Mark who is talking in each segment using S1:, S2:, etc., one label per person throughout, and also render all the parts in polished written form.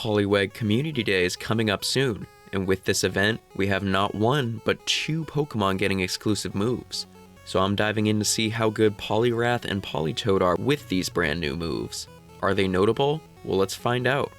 S1: Poliwag Community Day is coming up soon, and with this event, we have not one, but 2 Pokemon getting exclusive moves. So I'm diving in to see how good Poliwrath and Politoed are with these brand new moves. Are they notable? Well, let's find out.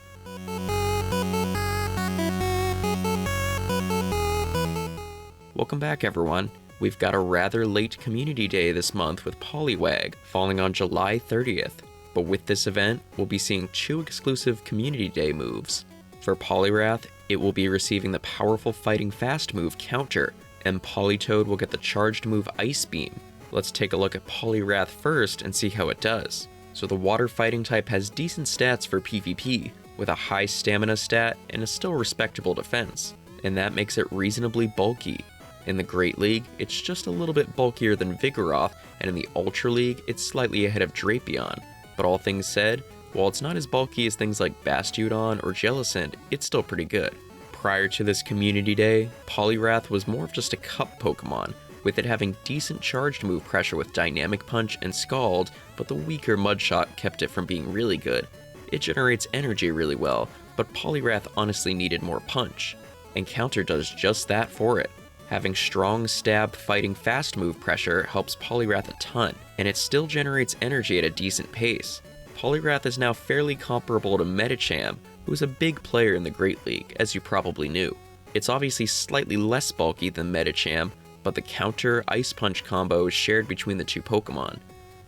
S1: Welcome back, everyone. We've got a rather late Community Day this month with Poliwag, falling on July 30th. But with this event, we'll be seeing 2 exclusive Community Day moves. For Poliwrath, it will be receiving the powerful Fighting Fast move Counter, and Politoed will get the charged move Ice Beam. Let's take a look at Poliwrath first and see how it does. So the water fighting type has decent stats for PvP, with a high stamina stat and a still respectable defense, and that makes it reasonably bulky. In the Great League, it's just a little bit bulkier than Vigoroth, and in the Ultra League, it's slightly ahead of Drapion. But all things said, while it's not as bulky as things like Bastiodon or Jellicent, it's still pretty good. Prior to this Community Day, Poliwrath was more of just a cup Pokemon, with it having decent charged move pressure with Dynamic Punch and Scald, but the weaker Mudshot kept it from being really good. It generates energy really well, but Poliwrath honestly needed more punch, and Counter does just that for it. Having strong stab fighting fast move pressure helps Poliwrath a ton, and it still generates energy at a decent pace. Poliwrath is now fairly comparable to Medicham, who's a big player in the Great League, as you probably knew. It's obviously slightly less bulky than Medicham, but the Counter Ice Punch combo is shared between the 2 Pokemon.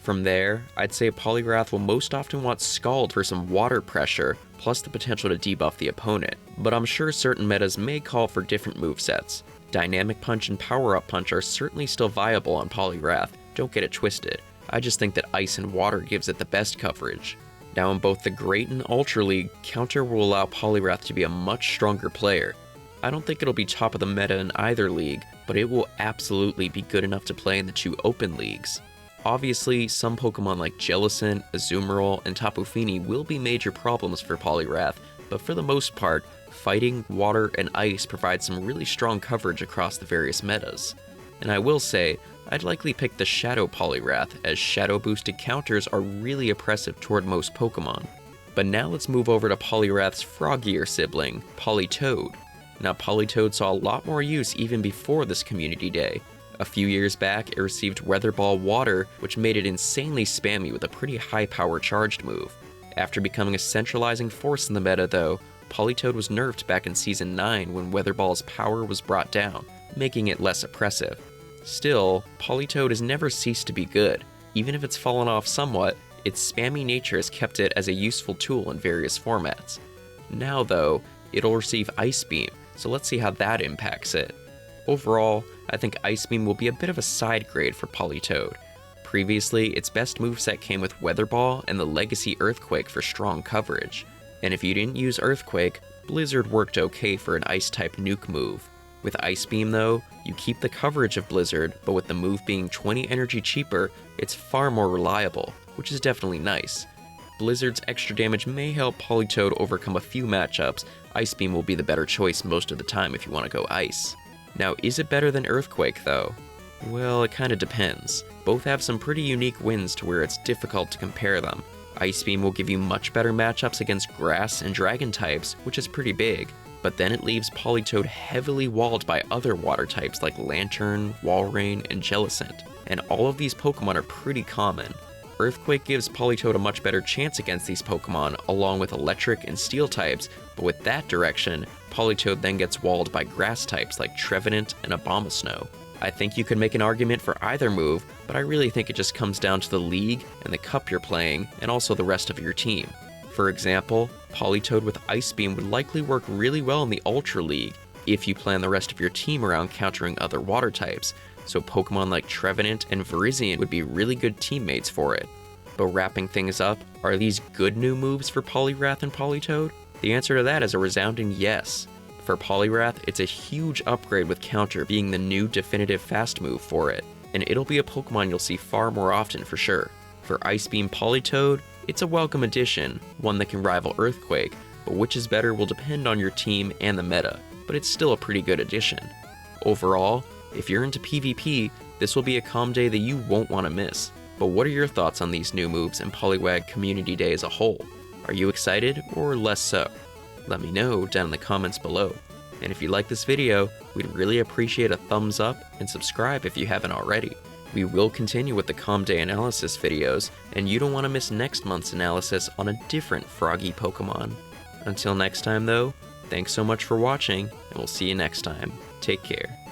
S1: From there, I'd say Poliwrath will most often want Scald for some water pressure, plus the potential to debuff the opponent, but I'm sure certain metas may call for different movesets. Dynamic Punch and Power Up Punch are certainly still viable on Poliwrath, don't get it twisted. I just think that Ice and Water gives it the best coverage. Now in both the Great and Ultra League, Counter will allow Poliwrath to be a much stronger player. I don't think it'll be top of the meta in either league, but it will absolutely be good enough to play in the 2 open leagues. Obviously, some Pokemon like Jellicent, Azumarill, and Tapu Fini will be major problems for Poliwrath, but for the most part, Fighting, Water, and Ice provide some really strong coverage across the various metas. And I will say, I'd likely pick the Shadow Poliwrath, as Shadow-boosted counters are really oppressive toward most Pokemon. But now let's move over to Poliwrath's froggier sibling, Politoed. Now Politoed saw a lot more use even before this Community Day. A few years back, it received Weather Ball Water, which made it insanely spammy with a pretty high power charged move. After becoming a centralizing force in the meta though, Politoed was nerfed back in Season 9 when Weather Ball's power was brought down, making it less oppressive. Still, Politoed has never ceased to be good. Even if it's fallen off somewhat, its spammy nature has kept it as a useful tool in various formats. Now though, it'll receive Ice Beam, so let's see how that impacts it. Overall, I think Ice Beam will be a bit of a side grade for Politoed. Previously, its best moveset came with Weather Ball and the Legacy Earthquake for strong coverage. And if you didn't use Earthquake, Blizzard worked okay for an Ice-type nuke move. With Ice Beam though, you keep the coverage of Blizzard, but with the move being 20 energy cheaper, it's far more reliable, which is definitely nice. Blizzard's extra damage may help Politoed overcome a few matchups. Ice Beam will be the better choice most of the time if you want to go Ice. Now, is it better than Earthquake though? Well, it kinda depends. Both have some pretty unique wins to where it's difficult to compare them. Ice Beam will give you much better matchups against Grass and Dragon types, which is pretty big, but then it leaves Politoed heavily walled by other water types like Lantern, Walrein, and Jellicent, and all of these Pokemon are pretty common. Earthquake gives Politoed a much better chance against these Pokemon, along with Electric and Steel types, but with that direction, Politoed then gets walled by Grass types like Trevenant and Abomasnow. I think you could make an argument for either move, but I really think it just comes down to the league and the cup you're playing, and also the rest of your team. For example, Politoed with Ice Beam would likely work really well in the Ultra League, if you plan the rest of your team around countering other water types, so Pokemon like Trevenant and Virizion would be really good teammates for it. But wrapping things up, are these good new moves for Poliwrath and Politoed? The answer to that is a resounding yes. For Poliwrath, it's a huge upgrade with Counter being the new definitive fast move for it, and it'll be a Pokemon you'll see far more often for sure. For Ice Beam Politoed, it's a welcome addition, one that can rival Earthquake, but which is better will depend on your team and the meta, but it's still a pretty good addition. Overall, if you're into PvP, this will be a calm day that you won't want to miss. But what are your thoughts on these new moves and Poliwag Community Day as a whole? Are you excited or less so? Let me know down in the comments below. And if you like this video, we'd really appreciate a thumbs up and subscribe if you haven't already. We will continue with the Calm Day analysis videos, and you don't want to miss next month's analysis on a different froggy Pokemon. Until next time though, thanks so much for watching, and we'll see you next time. Take care.